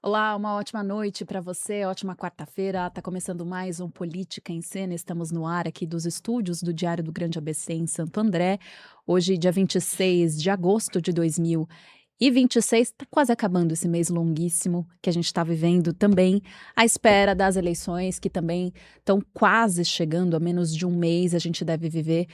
Olá, uma ótima noite para você, ótima quarta-feira. Tá começando mais um Política em Cena. Estamos no ar aqui dos estúdios do Diário do Grande ABC em Santo André. Hoje, dia 26 de agosto de 2026, está quase acabando esse mês longuíssimo que a gente está vivendo também à espera das eleições, que também estão quase chegando, a menos de um mês a gente deve viver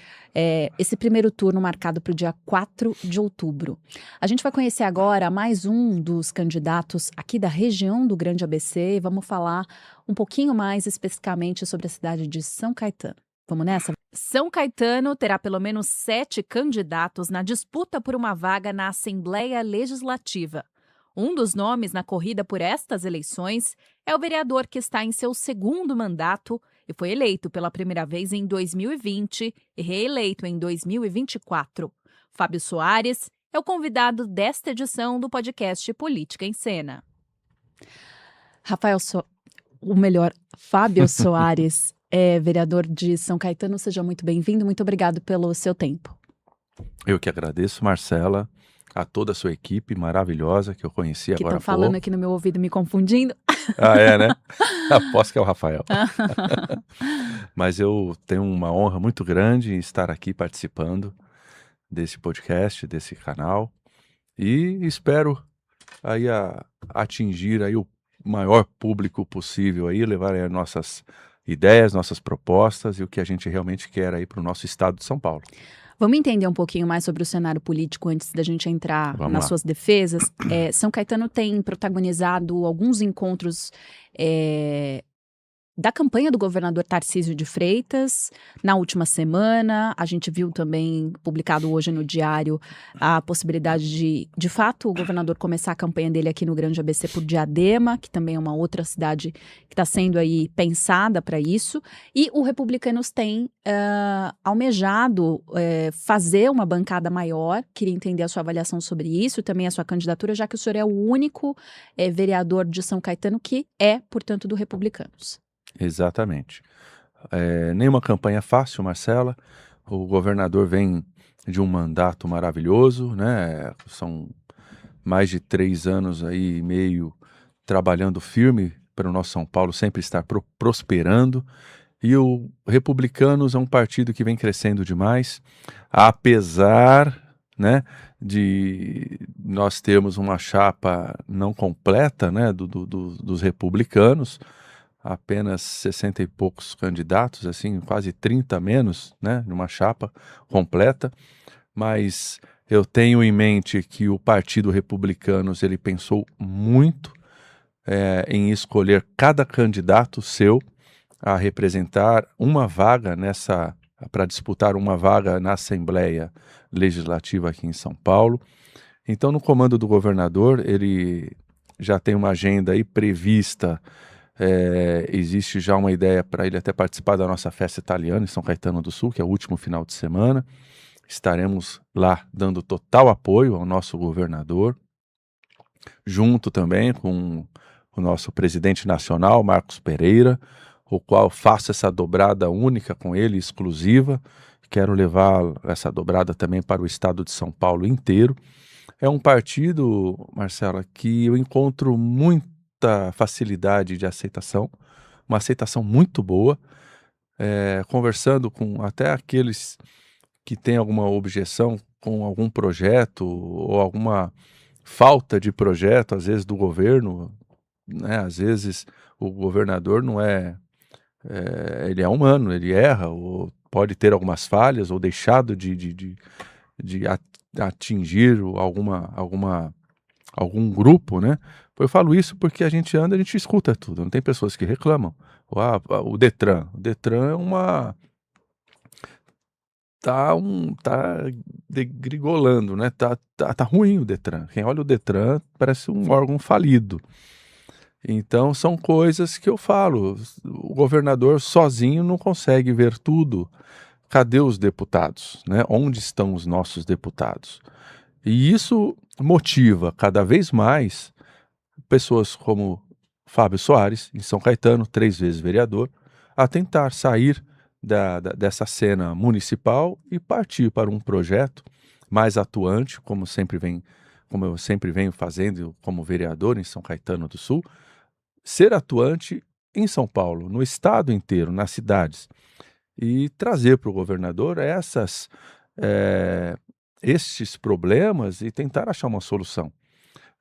esse primeiro turno marcado para o dia 4 de outubro. A gente vai conhecer agora mais um dos candidatos aqui da região do Grande ABC e vamos falar um pouquinho mais especificamente sobre a cidade de São Caetano. Vamos nessa? São Caetano terá pelo menos 7 candidatos na disputa por uma vaga na Assembleia Legislativa. Um dos nomes na corrida por estas eleições é o vereador que está em seu segundo mandato e foi eleito pela primeira vez em 2020 e reeleito em 2024. Fábio Soares é o convidado desta edição do podcast Política em Cena. Fábio Soares é vereador de São Caetano. Seja muito bem-vindo, muito obrigado pelo seu tempo. Eu que agradeço, Marcela, a toda a sua equipe maravilhosa que eu conheci Que agora há estão falando pouco. aqui no meu ouvido, me confundindo. Ah, é, né? Aposto que é o Rafael. Mas eu tenho uma honra muito grande em estar aqui participando desse podcast, desse canal, e espero aí atingir aí o maior público possível aí, levar aí as nossas ideias, nossas propostas e o que a gente realmente quer aí para o nosso estado de São Paulo. Vamos entender um pouquinho mais sobre o cenário político antes da gente entrar Vamos nas lá. suas defesas. São Caetano tem protagonizado alguns encontros da campanha do governador Tarcísio de Freitas. Na última semana, a gente viu também, publicado hoje no Diário, a possibilidade de fato, o governador começar a campanha dele aqui no Grande ABC por Diadema, que também é uma outra cidade que está sendo aí pensada para isso. E o Republicanos tem almejado fazer uma bancada maior. Queria entender a sua avaliação sobre isso, também a sua candidatura, já que o senhor é o único vereador de São Caetano que é, portanto, do Republicanos. Exatamente. Nenhuma campanha fácil, Marcela. O governador vem de um mandato maravilhoso, né? São mais de 3 anos aí e meio trabalhando firme para o nosso São Paulo sempre estar prosperando. E o Republicanos é um partido que vem crescendo demais, apesar, né, de nós termos uma chapa não completa, né, dos republicanos, apenas 60 e poucos candidatos, assim, quase 30 menos, né, numa chapa completa, mas eu tenho em mente que o Partido Republicanos, ele pensou muito em escolher cada candidato seu a representar uma vaga para disputar uma vaga na Assembleia Legislativa aqui em São Paulo. Então, no comando do governador, ele já tem uma agenda aí prevista. Existe já uma ideia para ele até participar da nossa festa italiana em São Caetano do Sul, que é o último final de semana. Estaremos lá dando total apoio ao nosso governador, junto também com o nosso presidente nacional, Marcos Pereira, o qual faço essa dobrada única com ele, exclusiva. Quero levar essa dobrada também para o estado de São Paulo inteiro. É um partido, Marcela, que eu encontro muita facilidade de aceitação, uma aceitação muito boa, conversando com até aqueles que têm alguma objeção com algum projeto ou alguma falta de projeto, às vezes, do governo, né? Às vezes o governador não ele é humano, ele erra, ou pode ter algumas falhas, ou deixado de atingir algum grupo, né? Eu falo isso porque a gente escuta tudo, não tem pessoas que reclamam. O Detran é tá degringolando, né? Tá ruim o Detran. Quem olha o Detran parece um órgão falido. Então são coisas que eu falo. O governador sozinho não consegue ver tudo. Cadê os deputados, né? Onde estão os nossos deputados? E isso motiva cada vez mais pessoas como Fábio Soares, em São Caetano, 3 vezes vereador, a tentar sair dessa cena municipal e partir para um projeto mais atuante, como sempre vem como eu sempre venho fazendo como vereador em São Caetano do Sul, ser atuante em São Paulo, no estado inteiro, nas cidades, e trazer para o governador eh, estes problemas e tentar achar uma solução,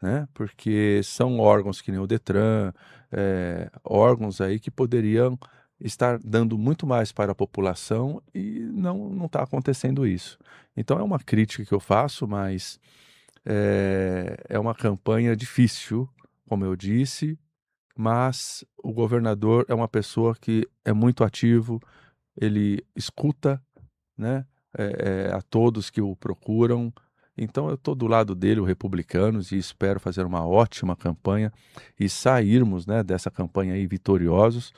né? Porque são órgãos que nem o Detran, órgãos aí que poderiam estar dando muito mais para a população e não está acontecendo isso. Então é uma crítica que eu faço, mas é uma campanha difícil, como eu disse, mas o governador é uma pessoa que é muito ativo, ele escuta, né, a todos que o procuram. Então eu estou do lado dele, o Republicanos, e espero fazer uma ótima campanha e sairmos, né, dessa campanha aí vitoriosos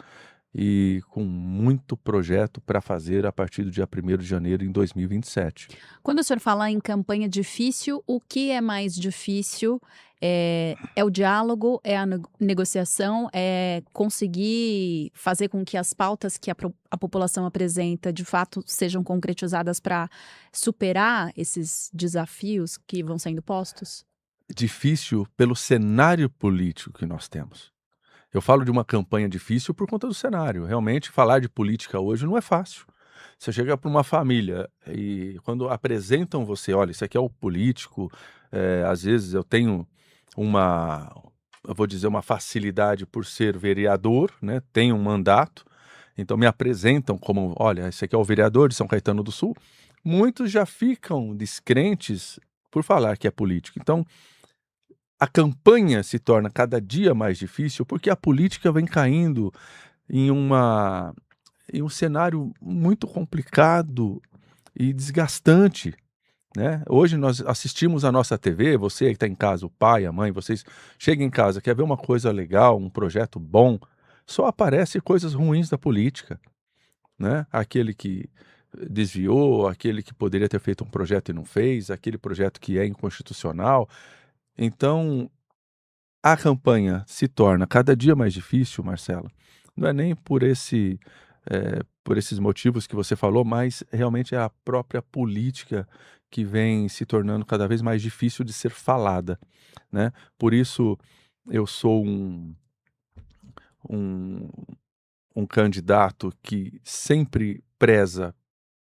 e com muito projeto para fazer a partir do dia 1º de janeiro em 2027. Quando o senhor fala em campanha difícil, o que é mais difícil? É o diálogo, é a negociação, é conseguir fazer com que as pautas que a população apresenta de fato sejam concretizadas para superar esses desafios que vão sendo postos? Difícil pelo cenário político que nós temos. Eu falo de uma campanha difícil por conta do cenário. Realmente, falar de política hoje não é fácil. Você chega para uma família e quando apresentam você, olha, isso aqui é o político, às vezes eu tenho uma, eu vou dizer, uma facilidade por ser vereador, né? Tenho um mandato, então me apresentam como, olha, esse aqui é o vereador de São Caetano do Sul. Muitos já ficam descrentes por falar que é político. Então, a campanha se torna cada dia mais difícil porque a política vem caindo em em um cenário muito complicado e desgastante, né? Hoje nós assistimos a nossa TV, você que está em casa, o pai, a mãe, vocês chegam em casa, quer ver uma coisa legal, um projeto bom, só aparece coisas ruins da política, né? Aquele que desviou, aquele que poderia ter feito um projeto e não fez, aquele projeto que é inconstitucional. Então, a campanha se torna cada dia mais difícil, Marcela. Não é nem por esses motivos que você falou, mas realmente é a própria política que vem se tornando cada vez mais difícil de ser falada, né? Por isso eu sou um, um candidato que sempre preza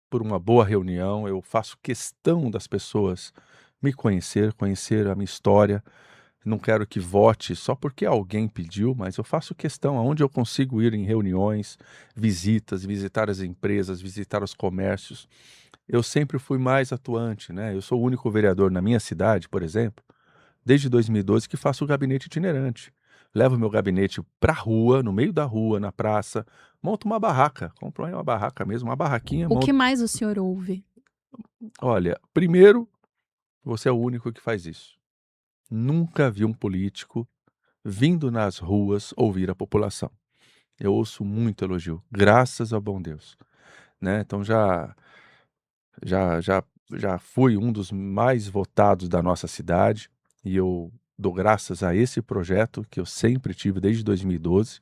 por uma boa reunião. Eu faço questão das pessoas me conhecer a minha história. Não quero que vote só porque alguém pediu, mas eu faço questão aonde eu consigo ir em reuniões, visitas, visitar as empresas, visitar os comércios. Eu sempre fui mais atuante, né? Eu sou o único vereador na minha cidade, por exemplo, desde 2012 que faço o gabinete itinerante. Levo meu gabinete para a rua, no meio da rua, na praça, monto uma barraca, compro aí uma barraca mesmo, uma barraquinha, O que monto. mais o senhor ouve? Olha, primeiro, você é o único que faz isso. Nunca vi um político vindo nas ruas ouvir a população. Eu ouço muito elogio, graças ao bom Deus, né? Então já já já fui um dos mais votados da nossa cidade e eu dou graças a esse projeto que eu sempre tive desde 2012,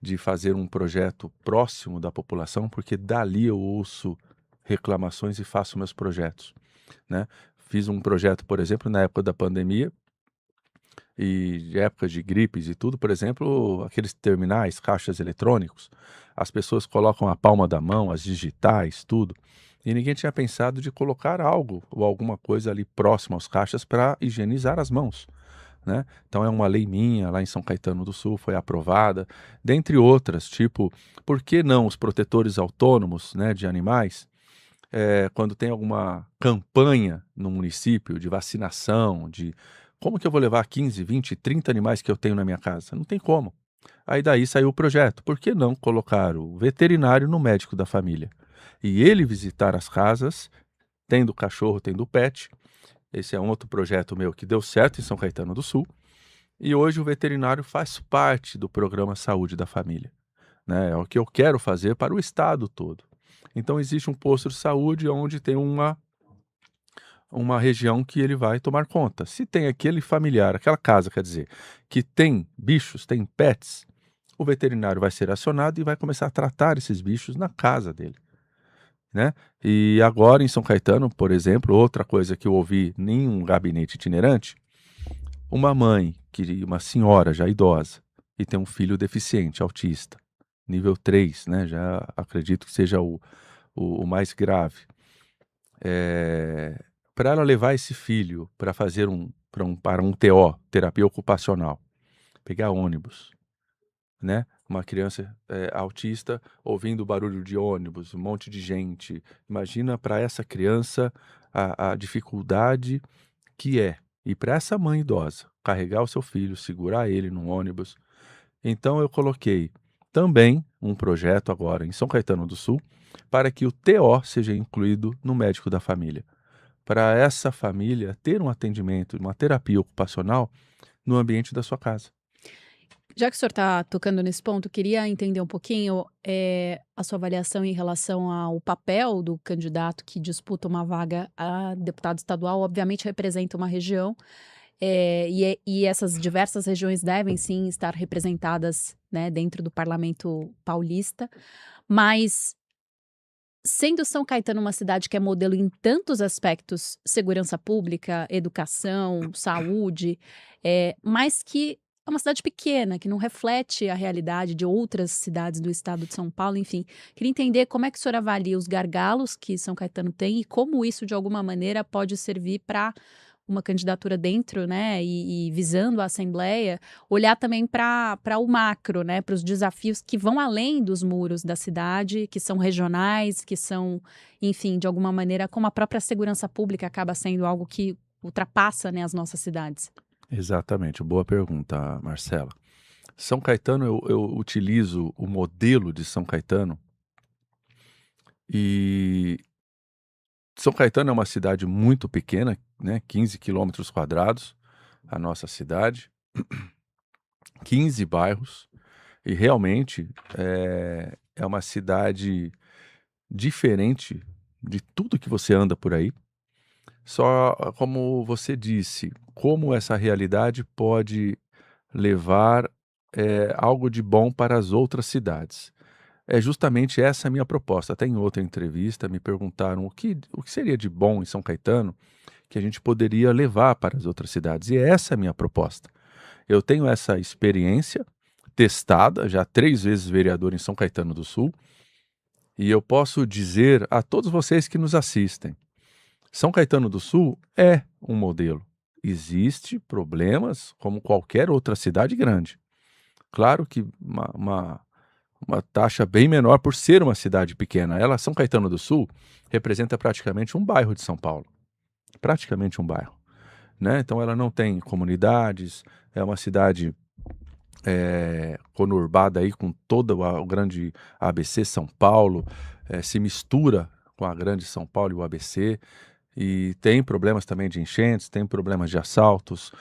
de fazer um projeto próximo da população, porque dali eu ouço reclamações e faço meus projetos, né? Fiz um projeto, por exemplo, na época da pandemia, e de épocas de gripes e tudo, por exemplo, aqueles terminais, caixas eletrônicos, as pessoas colocam a palma da mão, as digitais, tudo, e ninguém tinha pensado de colocar algo ou alguma coisa ali próximo aos caixas para higienizar as mãos, né? Então é uma lei minha lá em São Caetano do Sul, foi aprovada, dentre outras, tipo, por que não os protetores autônomos, né, de animais, quando tem alguma campanha no município de vacinação, de como que eu vou levar 15, 20, 30 animais que eu tenho na minha casa? Não tem como. Aí daí saiu o projeto. Por que não colocar o veterinário no médico da família? E ele visitar as casas, tendo cachorro, tendo pet. Esse é um outro projeto meu que deu certo em São Caetano do Sul. E hoje o veterinário faz parte do programa Saúde da Família, né? É o que eu quero fazer para o estado todo. Então existe um posto de saúde onde tem uma região que ele vai tomar conta. Se tem aquele familiar, aquela casa, quer dizer, que tem bichos, tem pets, o veterinário vai ser acionado e vai começar a tratar esses bichos na casa dele. né? E agora em São Caetano, por exemplo, outra coisa que eu ouvi em um gabinete itinerante, uma senhora já idosa, e tem um filho deficiente, autista, nível 3, né? Já acredito que seja o mais grave. Para ela levar esse filho para fazer para um TO, terapia ocupacional, pegar ônibus, né? Uma criança autista ouvindo barulho de ônibus, um monte de gente. Imagina para essa criança a dificuldade que é. E para essa mãe idosa, carregar o seu filho, segurar ele no ônibus. Então eu coloquei também um projeto agora em São Caetano do Sul para que o TO seja incluído no médico da família. Para essa família ter um atendimento, uma terapia ocupacional no ambiente da sua casa. Já que o senhor está tocando nesse ponto, queria entender um pouquinho a sua avaliação em relação ao papel do candidato que disputa uma vaga a deputado estadual. Obviamente representa uma região, e essas diversas regiões devem sim estar representadas, né, dentro do parlamento paulista, mas sendo São Caetano uma cidade que é modelo em tantos aspectos, segurança pública, educação, saúde, mas que é uma cidade pequena, que não reflete a realidade de outras cidades do estado de São Paulo, enfim. Queria entender como é que o senhor avalia os gargalos que São Caetano tem e como isso, de alguma maneira, pode servir para uma candidatura dentro, né, e visando a Assembleia, olhar também para o macro, né, para os desafios que vão além dos muros da cidade, que são regionais, que são, enfim, de alguma maneira, como a própria segurança pública acaba sendo algo que ultrapassa, né, as nossas cidades. Exatamente, boa pergunta, Marcela. São Caetano, eu utilizo o modelo de São Caetano e São Caetano é uma cidade muito pequena, né? 15 quilômetros quadrados, a nossa cidade, 15 bairros, e realmente é uma cidade diferente de tudo que você anda por aí. Só como você disse, como essa realidade pode levar algo de bom para as outras cidades. É justamente essa a minha proposta. Até em outra entrevista me perguntaram o que seria de bom em São Caetano que a gente poderia levar para as outras cidades. E essa é a minha proposta. Eu tenho essa experiência testada, já 3 vezes vereador em São Caetano do Sul, e eu posso dizer a todos vocês que nos assistem, São Caetano do Sul é um modelo. Existe problemas como qualquer outra cidade grande. Claro que uma taxa bem menor por ser uma cidade pequena. Ela, São Caetano do Sul, representa praticamente um bairro de São Paulo. Praticamente um bairro, né? Então ela não tem comunidades, é uma cidade conurbada aí com toda o grande ABC São Paulo, se mistura com a grande São Paulo e o ABC, e tem problemas também de enchentes, tem problemas de assaltos,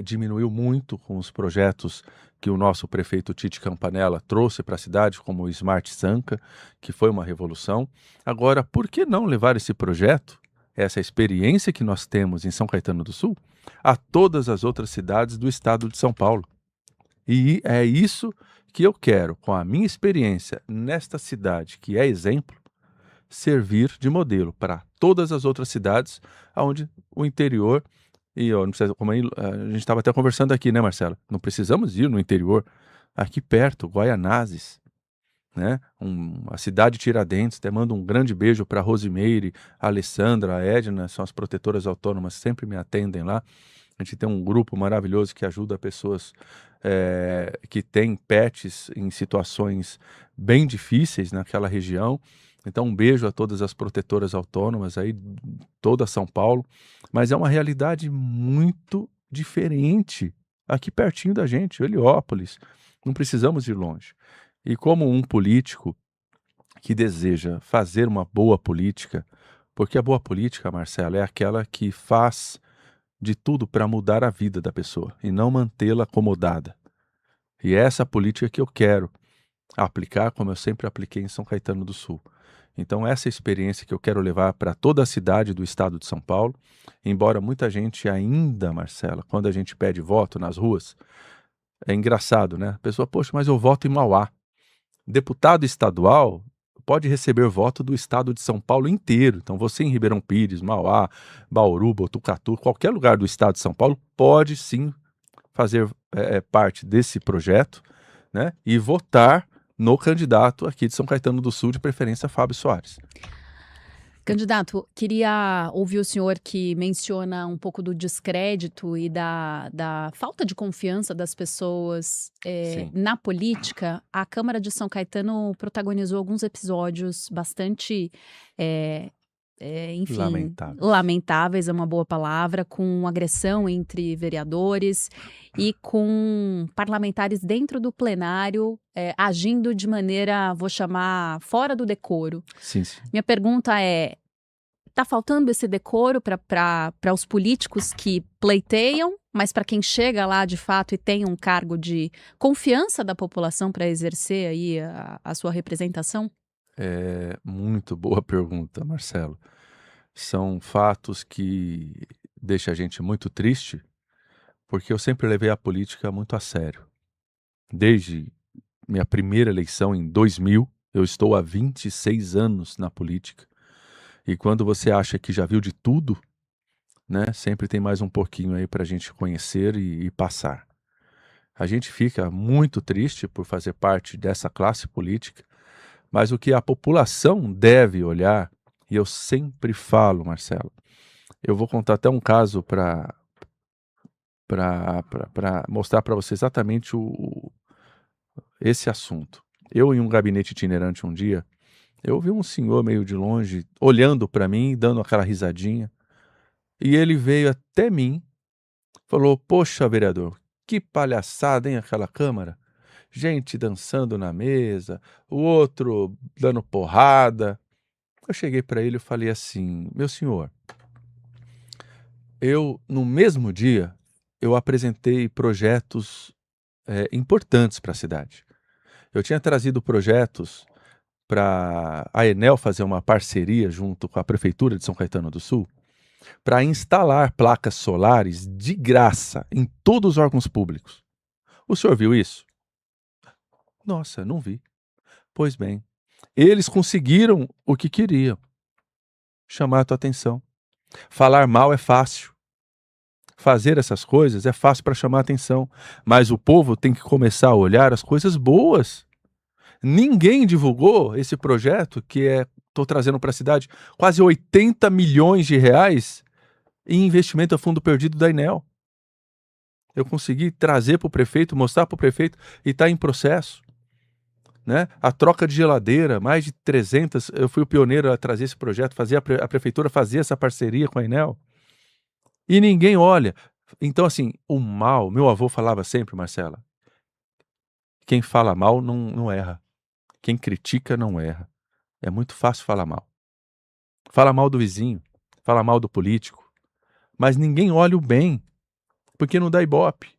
diminuiu muito com os projetos que o nosso prefeito Tite Campanella trouxe para a cidade, como o Smart Sanca, que foi uma revolução. Agora, por que não levar esse projeto, essa experiência que nós temos em São Caetano do Sul, a todas as outras cidades do estado de São Paulo? E é isso que eu quero, com a minha experiência nesta cidade, que é exemplo, servir de modelo para todas as outras cidades, onde o interior, e ó, não precisa, como a gente estava até conversando aqui, né, Marcela? Não precisamos ir no interior, aqui perto, Guaianazes, né? A cidade de Tiradentes, até mando um grande beijo para a Rosimeire, a Alessandra, a Edna, são as protetoras autônomas, sempre me atendem lá. A gente tem um grupo maravilhoso que ajuda pessoas que têm pets em situações bem difíceis naquela região. Então, um beijo a todas as protetoras autônomas aí, toda São Paulo. Mas é uma realidade muito diferente aqui pertinho da gente, Heliópolis. Não precisamos ir longe. E como um político que deseja fazer uma boa política, porque a boa política, Marcelo, é aquela que faz de tudo para mudar a vida da pessoa e não mantê-la acomodada. E é essa política que eu quero aplicar, como eu sempre apliquei em São Caetano do Sul. Então, essa experiência que eu quero levar para toda a cidade do estado de São Paulo, embora muita gente ainda, Marcela, quando a gente pede voto nas ruas, é engraçado, né? A pessoa, poxa, mas eu voto em Mauá. Deputado estadual, pode receber voto do estado de São Paulo inteiro. Então você em Ribeirão Pires, Mauá, Bauru, Botucatu, qualquer lugar do estado de São Paulo pode sim fazer parte desse projeto, né, e votar no candidato aqui de São Caetano do Sul, de preferência Fábio Soares. Candidato, queria ouvir o senhor que menciona um pouco do descrédito e da falta de confiança das pessoas Sim. na política. A Câmara de São Caetano protagonizou alguns episódios bastante, enfim, lamentáveis é uma boa palavra, com agressão entre vereadores e com parlamentares dentro do plenário agindo de maneira, vou chamar, fora do decoro. Sim, sim. Minha pergunta é: está faltando esse decoro para os políticos que pleiteiam, mas para quem chega lá de fato e tem um cargo de confiança da população para exercer aí a sua representação? Muito boa pergunta, Marcelo. São fatos que deixam a gente muito triste, porque eu sempre levei a política muito a sério. Desde minha primeira eleição em 2000, eu estou há 26 anos na política. E quando você acha que já viu de tudo, né, sempre tem mais um pouquinho aí para a gente conhecer e passar. A gente fica muito triste por fazer parte dessa classe política, mas o que a população deve olhar, e eu sempre falo, Marcelo, eu vou contar até um caso para mostrar para você exatamente esse assunto. Eu, em um gabinete itinerante um dia, eu vi um senhor meio de longe, olhando para mim, dando aquela risadinha, e ele veio até mim, falou: "Poxa, vereador, que palhaçada, hein, aquela Câmara? Gente dançando na mesa, o outro dando porrada." Eu cheguei para ele e falei assim: "Meu senhor, no mesmo dia, eu apresentei projetos importantes para a cidade. Eu tinha trazido projetos para a Enel fazer uma parceria junto com a Prefeitura de São Caetano do Sul, para instalar placas solares de graça em todos os órgãos públicos. O senhor viu isso?" "Nossa, não vi." "Pois bem, eles conseguiram o que queriam, chamar a tua atenção. Falar mal é fácil. Fazer essas coisas é fácil para chamar a atenção, mas o povo tem que começar a olhar as coisas boas." Ninguém divulgou esse projeto que estou trazendo para a cidade quase 80 milhões de reais em investimento a fundo perdido da Enel. Eu consegui trazer para o prefeito, mostrar para o prefeito, e está em processo, né? A troca de geladeira, mais de 300, eu fui o pioneiro a trazer esse projeto, fazer a prefeitura fazer essa parceria com a Enel. E ninguém olha. Então, assim, o mal, meu avô falava sempre, Marcela, quem fala mal não erra. Quem critica não erra. É muito fácil falar mal. Fala mal do vizinho, fala mal do político, mas ninguém olha o bem, porque não dá ibope.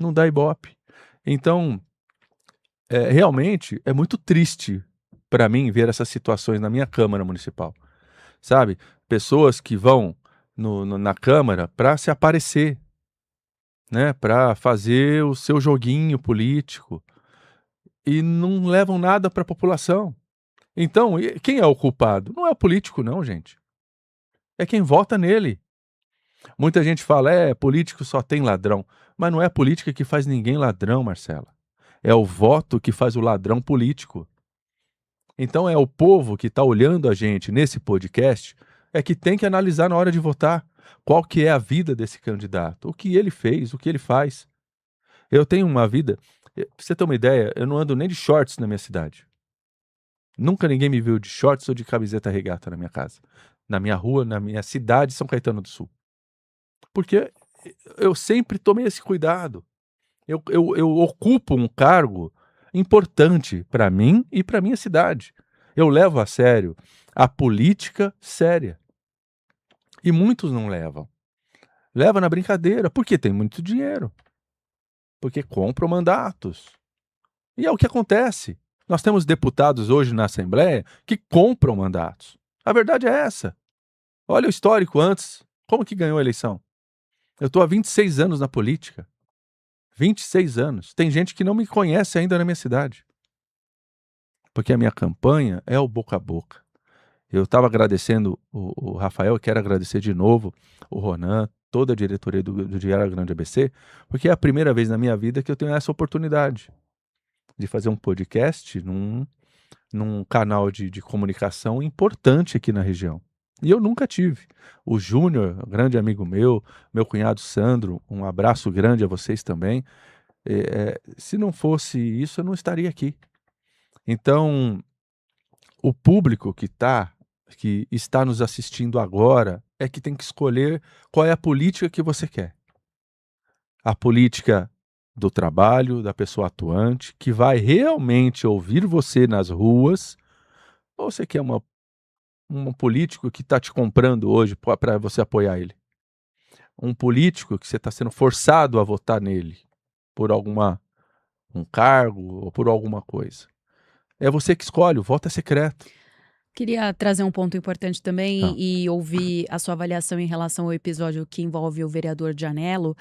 Não dá ibope. Então, realmente, é muito triste para mim ver essas situações na minha Câmara Municipal. Sabe? Pessoas que vão na Câmara para se aparecer, né? Para fazer o seu joguinho político e não levam nada para a população. Então, quem é o culpado? Não é o político, não, gente. É quem vota nele. Muita gente fala, político só tem ladrão. Mas não é a política que faz ninguém ladrão, Marcela. É o voto que faz o ladrão político. Então é o povo que está olhando a gente nesse podcast que tem que analisar na hora de votar qual que é a vida desse candidato, o que ele fez, o que ele faz. Eu tenho uma vida, pra você ter uma ideia, eu não ando nem de shorts na minha cidade. Nunca ninguém me viu de shorts ou de camiseta regata na minha casa, na minha rua, na minha cidade, São Caetano do Sul. Porque eu sempre tomei esse cuidado. Eu ocupo um cargo importante para mim e para minha cidade. Eu levo a sério a política séria. E muitos não levam. Leva na brincadeira, porque tem muito dinheiro. Porque compram mandatos. E é o que acontece. Nós temos deputados hoje na Assembleia que compram mandatos. A verdade é essa. Olha o histórico antes. Como que ganhou a eleição? Eu estou há 26 anos na política. 26 anos. Tem gente que não me conhece ainda na minha cidade. porque a minha campanha é o boca a boca. Eu estava agradecendo o Rafael, quero agradecer de novo o Ronan, toda a diretoria do Diário Grande ABC, porque é a primeira vez na minha vida que eu tenho essa oportunidade de fazer um podcast num canal de comunicação importante aqui na região. E eu nunca tive. O Júnior, grande amigo meu cunhado Sandro, um abraço grande a vocês também. Se não fosse isso, eu não estaria aqui. Então, o público que está nos assistindo agora é que tem que escolher qual é a política que você quer. A política do trabalho, da pessoa atuante, que vai realmente ouvir você nas ruas, ou você quer um político que está te comprando hoje para você apoiar ele? Um político que você está sendo forçado a votar nele por um cargo ou por alguma coisa. É você que escolhe, o voto é secreto. Queria trazer um ponto importante também Tá. e ouvir a sua avaliação em relação ao episódio que envolve o vereador Janello,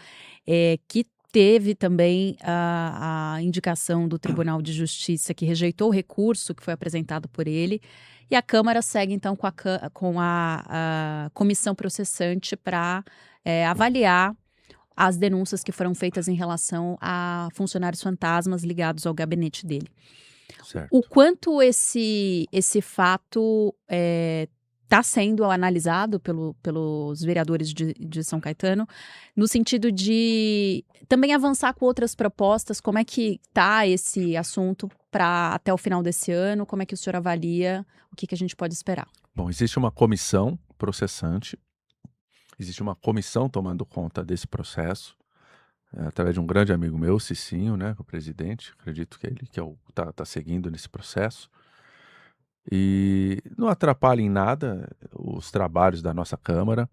que teve também a indicação do Tribunal de Justiça que rejeitou o recurso que foi apresentado por ele, e a Câmara segue então com a comissão processante para avaliar as denúncias que foram feitas em relação a funcionários fantasmas ligados ao gabinete dele. O Certo. quanto esse fato está sendo analisado pelos vereadores de São Caetano, no sentido de também avançar com outras propostas, como é que está esse assunto para até o final desse ano, como é que o senhor avalia, o que a gente pode esperar? Bom, existe uma comissão processante, existe uma comissão tomando conta desse processo, através de um grande amigo meu, Cicinho, né, o presidente, acredito que é ele que tá seguindo nesse processo. E não atrapalha em nada os trabalhos da nossa Câmara.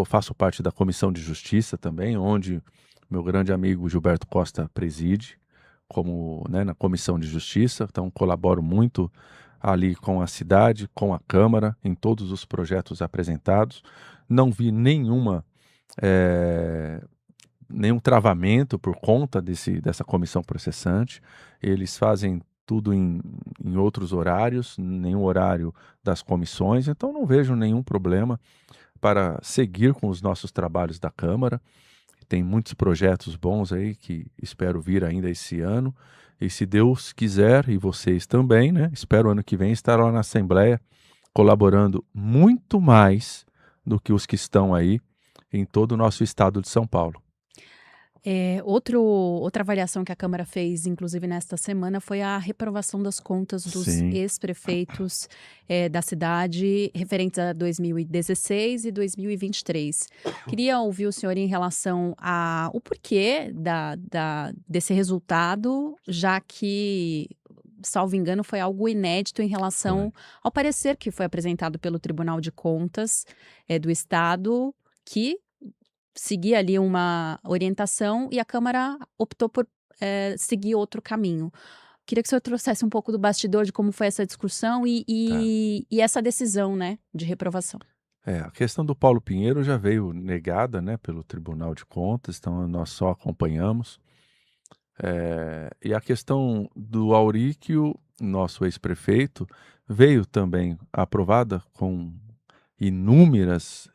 Faço parte da Comissão de Justiça também, onde meu grande amigo Gilberto Costa preside, como, né, na Comissão de Justiça. Então, colaboro muito ali com a cidade, com a Câmara, em todos os projetos apresentados. Não vi nenhum travamento por conta dessa comissão processante. Eles fazem tudo em outros horários, nenhum horário das comissões, então não vejo nenhum problema para seguir com os nossos trabalhos da Câmara. Tem muitos projetos bons aí que espero vir ainda esse ano. E se Deus quiser, e vocês também, né? Espero ano que vem estar lá na Assembleia colaborando muito mais do que os que estão aí em todo o nosso estado de São Paulo. Outra avaliação que a Câmara fez, inclusive nesta semana, foi a reprovação das contas dos Sim, ex-prefeitos da cidade referentes a 2016 e 2023. Queria ouvir o senhor em relação ao porquê desse resultado, já que, salvo engano, foi algo inédito em relação foi. ao parecer que foi apresentado pelo Tribunal de Contas do Estado, que seguir ali uma orientação e a Câmara optou por seguir outro caminho. Queria que o senhor trouxesse um pouco do bastidor de como foi essa discussão e, Tá. e, e essa decisão, né, de reprovação. A questão do Paulo Pinheiro já veio negada, né, pelo Tribunal de Contas, então nós só acompanhamos. E a questão do Auríquio, nosso ex-prefeito, veio também aprovada com inúmeras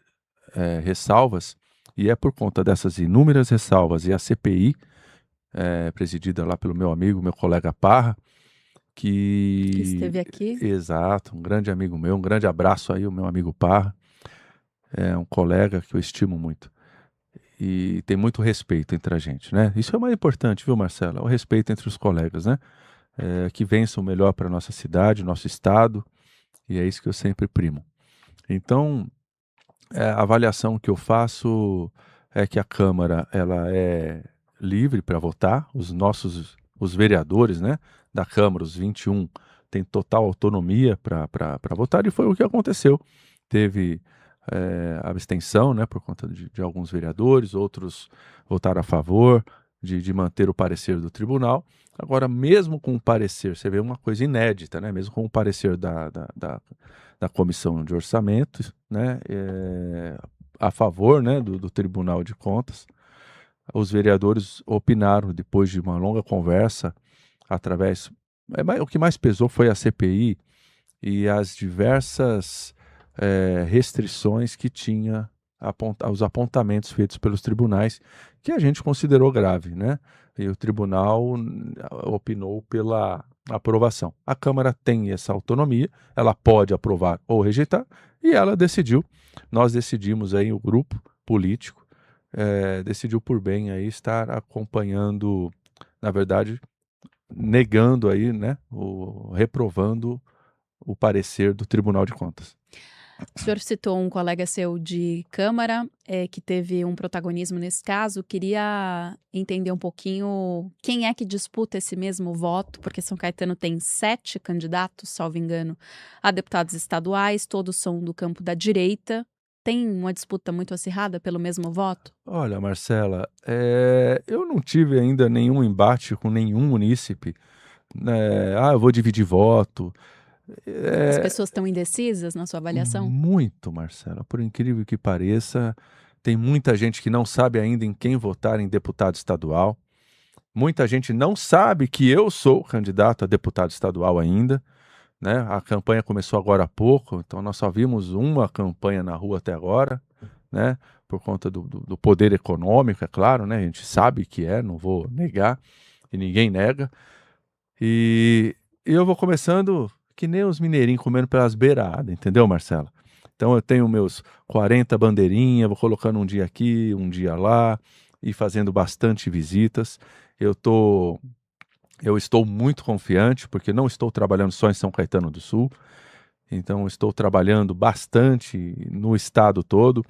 ressalvas, e é por conta dessas inúmeras ressalvas e a CPI, presidida lá pelo meu amigo, meu colega Parra, Que que. esteve aqui. Exato, um grande amigo meu, um grande abraço aí, o meu amigo Parra, é um colega que eu estimo muito. E tem muito respeito entre a gente, né? Isso é o mais importante, viu, Marcela? O respeito entre os colegas, né? Que vença o melhor para a nossa cidade, nosso estado, e é isso que eu sempre primo. Então, a avaliação que eu faço é que a Câmara ela é livre para votar, os vereadores, né, da Câmara, os 21, têm total autonomia para votar, e foi o que aconteceu. Teve abstenção, né, por conta de alguns vereadores, outros votaram a favor de manter o parecer do tribunal. Agora, mesmo com o parecer, você vê uma coisa inédita, né, mesmo com o parecer da Comissão de Orçamento, né, a favor, né, do Tribunal de Contas, os vereadores opinaram, depois de uma longa conversa, através o que mais pesou foi a CPI e as diversas restrições que tinha os apontamentos feitos pelos tribunais, que a gente considerou grave, né? E o tribunal opinou pela aprovação. A Câmara tem essa autonomia, ela pode aprovar ou rejeitar, e ela decidiu. Nós decidimos aí, o grupo político decidiu por bem aí estar acompanhando, na verdade, negando aí, né, reprovando o parecer do Tribunal de Contas. O senhor citou um colega seu de Câmara que teve um protagonismo nesse caso. Queria entender um pouquinho quem é que disputa esse mesmo voto, porque São Caetano tem 7 candidatos, salvo engano, a deputados estaduais, todos são do campo da direita. Tem uma disputa muito acirrada pelo mesmo voto? Olha, Marcela, eu não tive ainda nenhum embate com nenhum munícipe. Eu vou dividir voto. As pessoas estão indecisas na sua avaliação? Muito, Marcela. Por incrível que pareça, tem muita gente que não sabe ainda em quem votar em deputado estadual. Muita gente não sabe que eu sou candidato a deputado estadual ainda, né? A campanha começou agora há pouco, então nós só vimos uma campanha na rua até agora, né? Por conta do poder econômico, é claro, né? A gente sabe que não vou negar, e ninguém nega. E eu vou começando que nem os mineirinhos comendo pelas beiradas, entendeu, Marcela? Então eu tenho meus 40 bandeirinhas, vou colocando um dia aqui, um dia lá, e fazendo bastante visitas. Eu estou muito confiante, porque não estou trabalhando só em São Caetano do Sul, então estou trabalhando bastante no estado todo.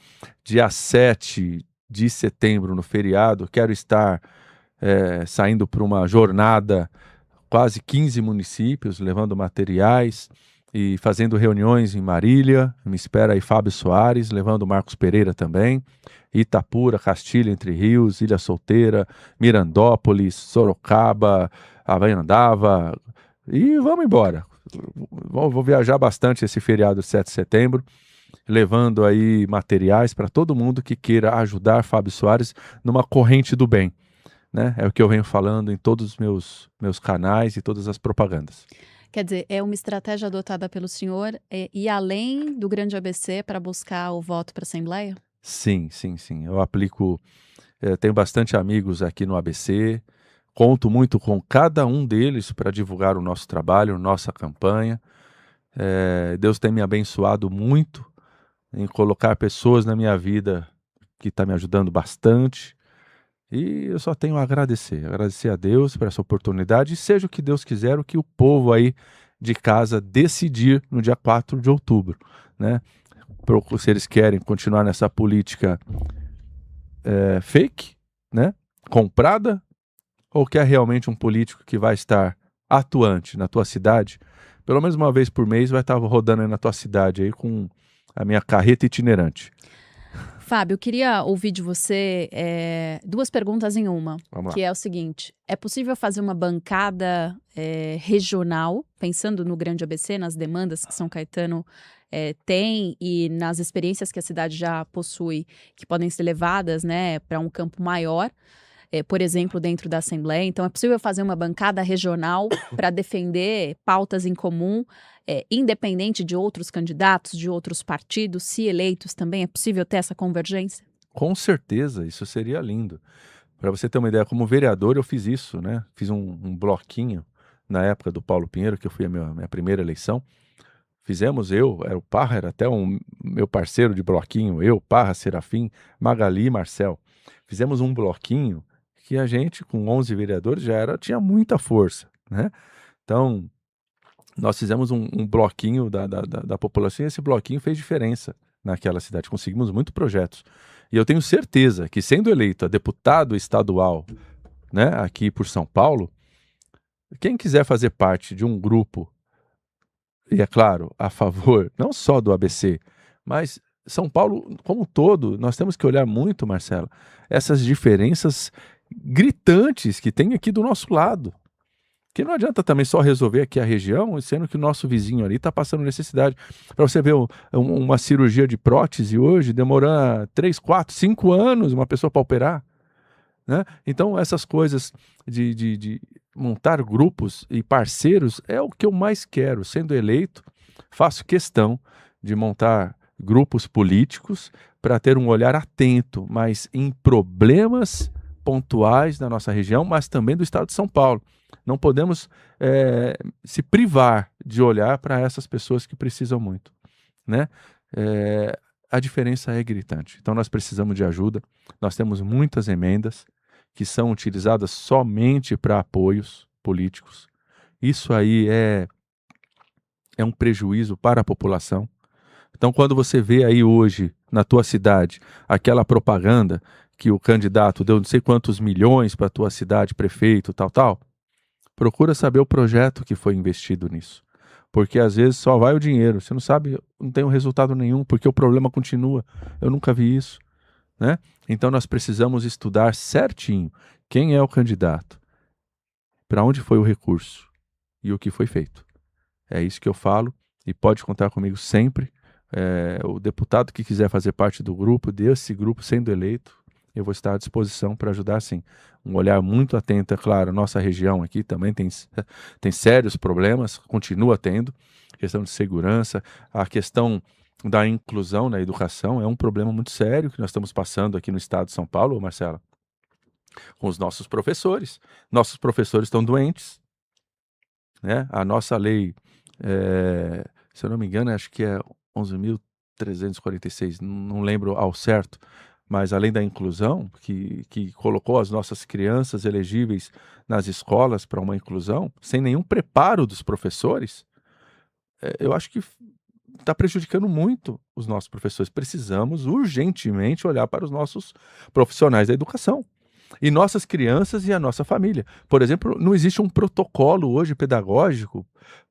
Dia 7 de setembro, no feriado, quero estar saindo para uma jornada, quase 15 municípios, levando materiais e fazendo reuniões em Marília. Me espera aí Fábio Soares, levando Marcos Pereira também, Itapura, Castilho, Entre Rios, Ilha Solteira, Mirandópolis, Sorocaba, Havaiandava, e vamos embora. Vou viajar bastante esse feriado de 7 de setembro, levando aí materiais para todo mundo que queira ajudar Fábio Soares numa corrente do bem. Né? É o que eu venho falando em todos os meus canais e todas as propagandas. Quer dizer, é uma estratégia adotada pelo senhor ir além do grande ABC para buscar o voto para a Assembleia? Sim, sim, sim. Eu aplico, tenho bastante amigos aqui no ABC, conto muito com cada um deles para divulgar o nosso trabalho, nossa campanha. Deus tem me abençoado muito em colocar pessoas na minha vida que estão me ajudando bastante. E eu só tenho a agradecer a Deus por essa oportunidade, e seja o que Deus quiser, o que o povo aí de casa decidir no dia 4 de outubro, né? Se eles querem continuar nessa política fake, né? Comprada, ou quer realmente um político que vai estar atuante na tua cidade, pelo menos uma vez por mês vai estar rodando aí na tua cidade aí com a minha carreta itinerante. Fábio, eu queria ouvir de você 2 perguntas em uma. Vamos lá. Que é o seguinte: é possível fazer uma bancada regional, pensando no grande ABC, nas demandas que São Caetano tem e nas experiências que a cidade já possui, que podem ser levadas, né, para um campo maior, por exemplo, dentro da Assembleia? Então, é possível fazer uma bancada regional para defender pautas em comum, independente de outros candidatos, de outros partidos, se eleitos também? É possível ter essa convergência? Com certeza, isso seria lindo. Para você ter uma ideia, como vereador eu fiz isso, né? Fiz um bloquinho na época do Paulo Pinheiro, que eu fui a minha primeira eleição. Fizemos o Parra era até meu parceiro de bloquinho, Parra, Serafim, Magali e Marcel. Fizemos um bloquinho que a gente, com 11 vereadores, tinha muita força, né? Então, nós fizemos um bloquinho da população, e esse bloquinho fez diferença naquela cidade. Conseguimos muitos projetos. E eu tenho certeza que, sendo eleito a deputado estadual, né, aqui por São Paulo, quem quiser fazer parte de um grupo, e é claro, a favor não só do ABC, mas São Paulo como um todo, nós temos que olhar muito, Marcelo, essas diferenças gritantes que tem aqui do nosso lado. Que não adianta também só resolver aqui a região, sendo que o nosso vizinho ali está passando necessidade. Para você ver uma cirurgia de prótese hoje, demorando 3, 4, 5 anos uma pessoa para operar. Né? Então, essas coisas montar grupos e parceiros é o que eu mais quero. Sendo eleito, faço questão de montar grupos políticos para ter um olhar atento, mas em problemas pontuais da nossa região, mas também do estado de São Paulo. Não podemos se privar de olhar para essas pessoas que precisam muito, né? A diferença é gritante. Então nós precisamos de ajuda. Nós temos muitas emendas que são utilizadas somente para apoios políticos. Isso aí é um prejuízo para a população. Então, quando você vê aí hoje, na tua cidade, aquela propaganda que o candidato deu não sei quantos milhões para a tua cidade, prefeito, tal, procura saber o projeto que foi investido nisso. Porque às vezes só vai o dinheiro, você não sabe, não tem um resultado nenhum, porque o problema continua. Eu nunca vi isso, né? Então nós precisamos estudar certinho quem é o candidato, para onde foi o recurso e o que foi feito. É isso que eu falo e pode contar comigo sempre. O deputado que quiser fazer parte do grupo, desse grupo sendo eleito, eu vou estar à disposição para ajudar, sim. Um olhar muito atento, é claro, nossa região aqui também tem sérios problemas, continua tendo, questão de segurança, a questão da inclusão na educação é um problema muito sério que nós estamos passando aqui no estado de São Paulo, Marcela, com os nossos professores. Nossos professores estão doentes, né? A nossa lei, se eu não me engano, acho que é 11.346, não lembro ao certo, mas além da inclusão, que colocou as nossas crianças elegíveis nas escolas para uma inclusão, sem nenhum preparo dos professores, eu acho que está prejudicando muito os nossos professores. Precisamos urgentemente olhar para os nossos profissionais da educação. E nossas crianças e a nossa família. Por exemplo, não existe um protocolo hoje pedagógico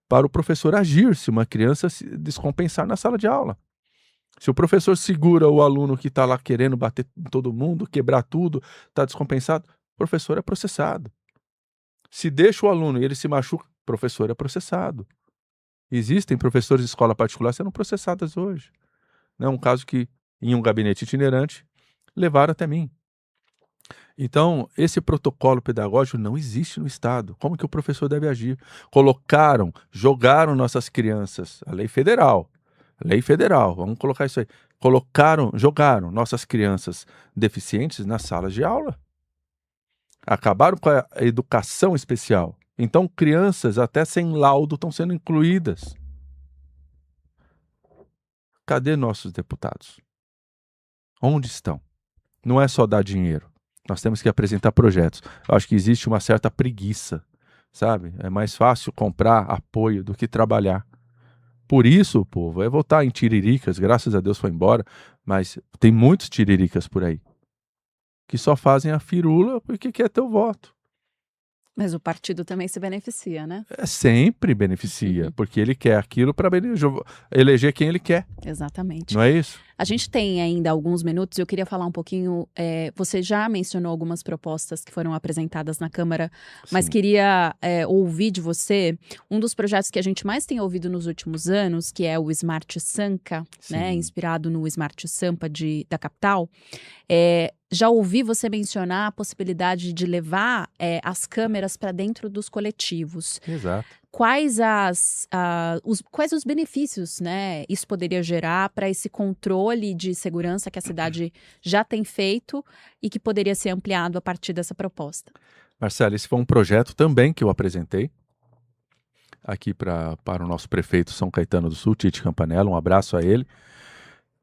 para o professor agir se uma criança se descompensar na sala de aula. Se o professor segura o aluno que está lá querendo bater em todo mundo, quebrar tudo, está descompensado, o professor é processado. Se deixa o aluno e ele se machuca, o professor é processado. Existem professores de escola particular sendo processadas hoje. É um caso que, em um gabinete itinerante, levaram até mim. Então, esse protocolo pedagógico não existe no Estado. Como que o professor deve agir? Jogaram nossas crianças, a lei federal, vamos colocar isso aí. Jogaram nossas crianças deficientes nas salas de aula. Acabaram com a educação especial. Então, crianças até sem laudo estão sendo incluídas. Cadê nossos deputados? Onde estão? Não é só dar dinheiro. Nós temos que apresentar projetos. Eu acho que existe uma certa preguiça, sabe? É mais fácil comprar apoio do que trabalhar. Por isso, o povo é votar em tiriricas, graças a Deus foi embora, mas tem muitos tiriricas por aí, que só fazem a firula porque quer ter o voto. Mas o partido também se beneficia, né? Sempre beneficia, porque ele quer aquilo para eleger quem ele quer. Exatamente. Não é isso? A gente tem ainda alguns minutos e eu queria falar um pouquinho. Você já mencionou algumas propostas que foram apresentadas na Câmara, mas Sim. queria ouvir de você um dos projetos que a gente mais tem ouvido nos últimos anos, que é o Smart Sampa, né, inspirado no Smart Sampa da capital. Já ouvi você mencionar a possibilidade de levar as câmeras para dentro dos coletivos. Exato. Quais os benefícios, né, isso poderia gerar para esse controle de segurança que a cidade já tem feito e que poderia ser ampliado a partir dessa proposta? Marcelo, esse foi um projeto também que eu apresentei aqui para o nosso prefeito São Caetano do Sul, Tite Campanella, um abraço a ele.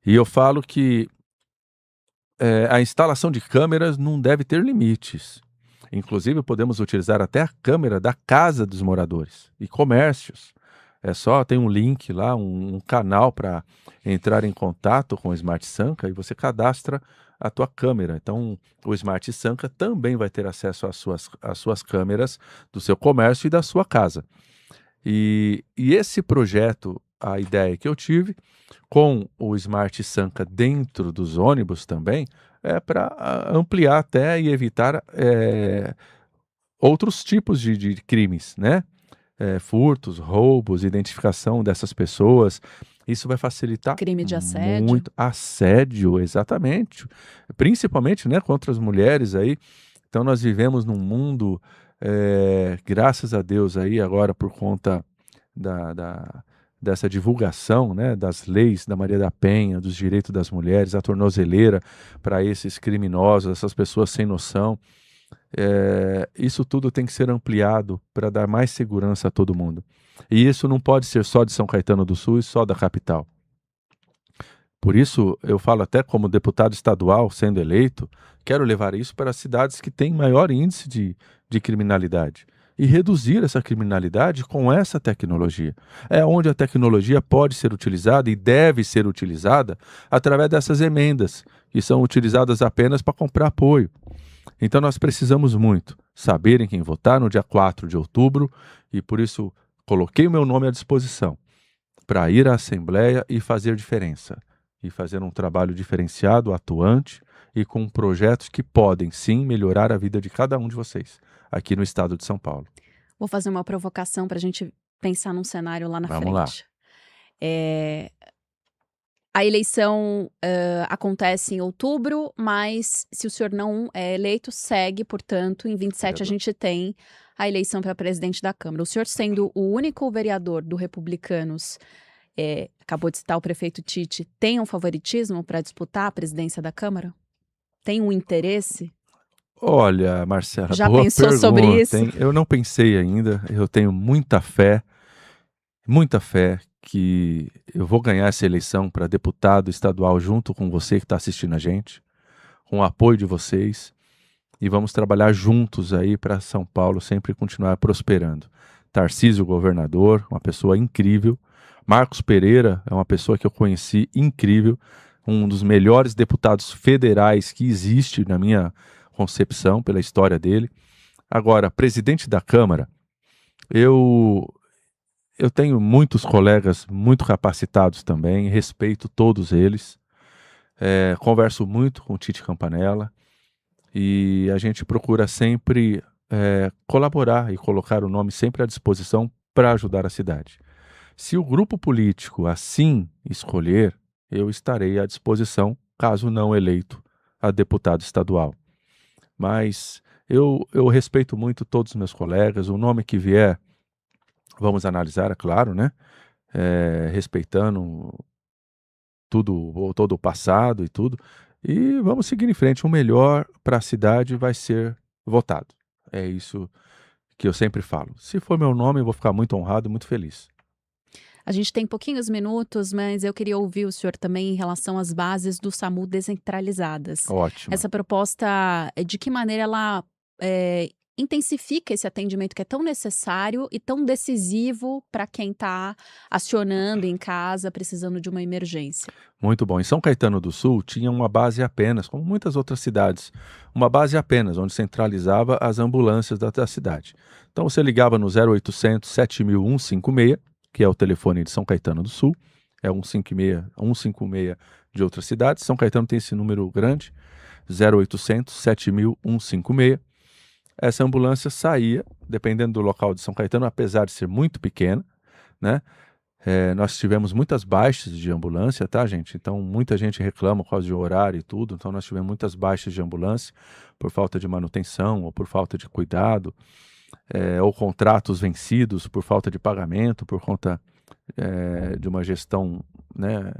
E eu falo que a instalação de câmeras não deve ter limites. Inclusive, podemos utilizar até a câmera da casa dos moradores e comércios. Tem um link lá, um canal para entrar em contato com o Smart Sampa e você cadastra a tua câmera. Então, o Smart Sampa também vai ter acesso às suas câmeras do seu comércio e da sua casa. E esse projeto, a ideia que eu tive, com o Smart Sampa dentro dos ônibus também, é para ampliar até e evitar outros tipos de crimes, né? Furtos, roubos, identificação dessas pessoas. Isso vai facilitar crime de assédio. Muito assédio, exatamente. Principalmente, né, contra as mulheres aí. Então nós vivemos num mundo Graças a Deus aí agora por conta dessa divulgação, né, das leis da Maria da Penha, dos direitos das mulheres, a tornozeleira para esses criminosos, essas pessoas sem noção, isso tudo tem que ser ampliado para dar mais segurança a todo mundo. E isso não pode ser só de São Caetano do Sul e só da capital. Por isso, eu falo até como deputado estadual, sendo eleito, quero levar isso para as cidades que têm maior índice de criminalidade e reduzir essa criminalidade com essa tecnologia. É onde a tecnologia pode ser utilizada e deve ser utilizada através dessas emendas, que são utilizadas apenas para comprar apoio. Então nós precisamos muito saber em quem votar no dia 4 de outubro e por isso coloquei o meu nome à disposição para ir à Assembleia e fazer diferença. E fazer um trabalho diferenciado, atuante e com projetos que podem sim melhorar a vida de cada um de vocês aqui no estado de São Paulo. Vou fazer uma provocação para a gente pensar num cenário lá na Vamos lá. frente. A eleição acontece em outubro, mas se o senhor não é eleito, segue, portanto, em 27 a gente tem a eleição para presidente da Câmara. O senhor sendo o único vereador do Republicanos, acabou de citar o prefeito Tite, tem um favoritismo para disputar a presidência da Câmara? Tem um interesse? Olha, Marcela, Já boa pensou pergunta, sobre isso? hein? Eu não pensei ainda, eu tenho muita fé que eu vou ganhar essa eleição para deputado estadual junto com você que está assistindo a gente, com o apoio de vocês, e vamos trabalhar juntos aí para São Paulo sempre continuar prosperando. Tarcísio, governador, uma pessoa incrível. Marcos Pereira é uma pessoa que eu conheci incrível, um dos melhores deputados federais que existe na minha concepção, pela história dele. Agora, presidente da Câmara, eu tenho muitos colegas muito capacitados também, respeito todos eles, converso muito com o Tite Campanella e a gente procura sempre colaborar e colocar o nome sempre à disposição para ajudar a cidade. Se o grupo político assim escolher, eu estarei à disposição, caso não eleito a deputado estadual. Mas eu respeito muito todos os meus colegas, o nome que vier, vamos analisar, é claro, né? Respeitando todo o passado e tudo, e vamos seguir em frente. O melhor para a cidade vai ser votado. É isso que eu sempre falo. Se for meu nome, eu vou ficar muito honrado e muito feliz. A gente tem pouquinhos minutos, mas eu queria ouvir o senhor também em relação às bases do SAMU descentralizadas. Ótimo. Essa proposta, de que maneira ela intensifica esse atendimento que é tão necessário e tão decisivo para quem está acionando em casa, precisando de uma emergência? Muito bom. Em São Caetano do Sul tinha uma base apenas, como muitas outras cidades, uma base apenas, onde centralizava as ambulâncias da cidade. Então você ligava no 0800 7000 156, que é o telefone de São Caetano do Sul, é 156 de outras cidades. São Caetano tem esse número grande, 0800 7000 156. Essa ambulância saía, dependendo do local de São Caetano, apesar de ser muito pequena, né? Nós tivemos muitas baixas de ambulância, tá, gente? Então, muita gente reclama por causa de horário e tudo. Então, nós tivemos muitas baixas de ambulância por falta de manutenção ou por falta de cuidado, ou contratos vencidos por falta de pagamento, por conta de uma gestão, né,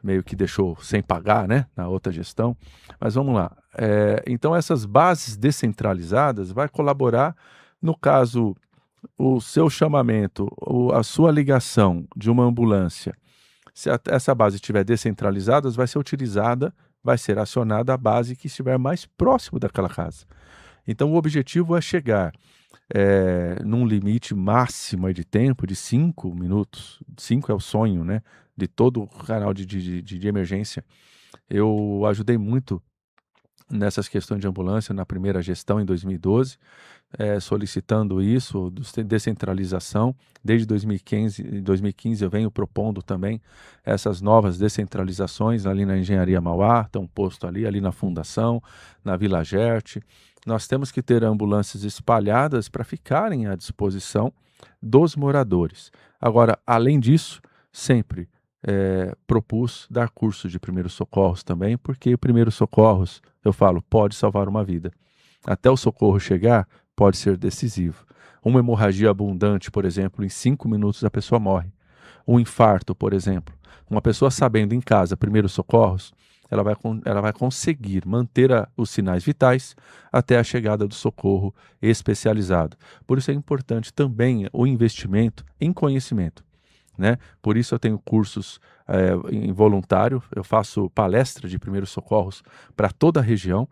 meio que deixou sem pagar, né, na outra gestão. Mas vamos lá. Então, essas bases descentralizadas vai colaborar, no caso, o seu chamamento, a sua ligação de uma ambulância, se essa base estiver descentralizada, vai ser utilizada, vai ser acionada a base que estiver mais próximo daquela casa. Então, o objetivo é chegar num limite máximo de tempo de 5 minutos. 5 é o sonho, né, de todo o canal de emergência. Eu ajudei muito nessas questões de ambulância na primeira gestão, em 2012, solicitando isso, descentralização. Desde 2015 eu venho propondo também essas novas descentralizações ali na Engenharia Mauá, tem um posto ali na Fundação, na Vila Gerte. Nós temos que ter ambulâncias espalhadas para ficarem à disposição dos moradores. Agora, além disso, sempre propus dar cursos de primeiros socorros também, porque primeiros socorros, eu falo, pode salvar uma vida. até o socorro chegar, pode ser decisivo. Uma hemorragia abundante, por exemplo, em 5 minutos a pessoa morre. Um infarto, por exemplo. Uma pessoa sabendo em casa primeiros socorros, ela vai conseguir manter os sinais vitais até a chegada do socorro especializado. Por isso é importante também o investimento em conhecimento, né? Por isso eu tenho cursos em voluntário, eu faço palestra de primeiros socorros para toda a região,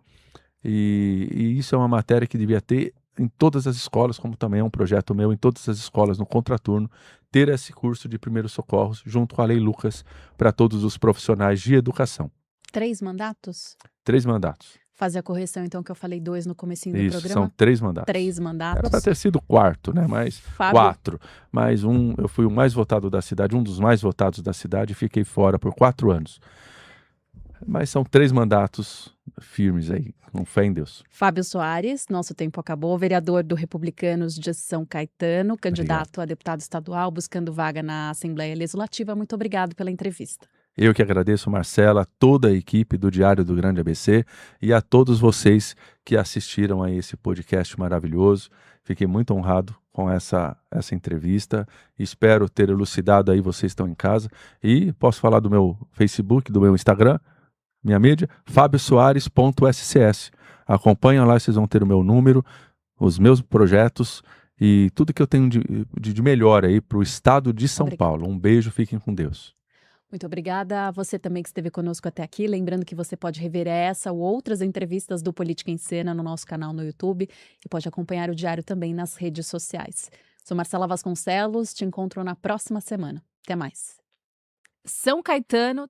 e isso é uma matéria que devia ter em todas as escolas, como também é um projeto meu em todas as escolas no contraturno, ter esse curso de primeiros socorros junto com a Lei Lucas para todos os profissionais de educação. 3 mandatos? 3 mandatos. Fazer a correção, então, que eu falei 2 no comecinho do Isso, programa. são 3 mandatos. 3 Era mandatos. para ter sido 4, né? Mas Fábio, 4. Mais um, eu fui o mais votado da cidade, um dos mais votados da cidade, e fiquei fora por 4 anos. Mas são 3 mandatos firmes aí, com fé em Deus. Fábio Soares, nosso tempo acabou, vereador do Republicanos de São Caetano, candidato a deputado estadual, buscando vaga na Assembleia Legislativa. Muito obrigado pela entrevista. Eu que agradeço, Marcela, toda a equipe do Diário do Grande ABC e a todos vocês que assistiram a esse podcast maravilhoso. Fiquei muito honrado com essa entrevista. Espero ter elucidado aí, vocês estão em casa. E posso falar do meu Facebook, do meu Instagram, minha mídia, fabiosoares.scs. Acompanha lá, vocês vão ter o meu número, os meus projetos e tudo que eu tenho de melhor aí para o estado de São Paulo. Um beijo, fiquem com Deus. Muito obrigada a você também que esteve conosco até aqui. Lembrando que você pode rever essa ou outras entrevistas do Política em Cena no nosso canal no YouTube e pode acompanhar o Diário também nas redes sociais. Sou Marcela Vasconcelos, te encontro na próxima semana. Até mais. São Caetano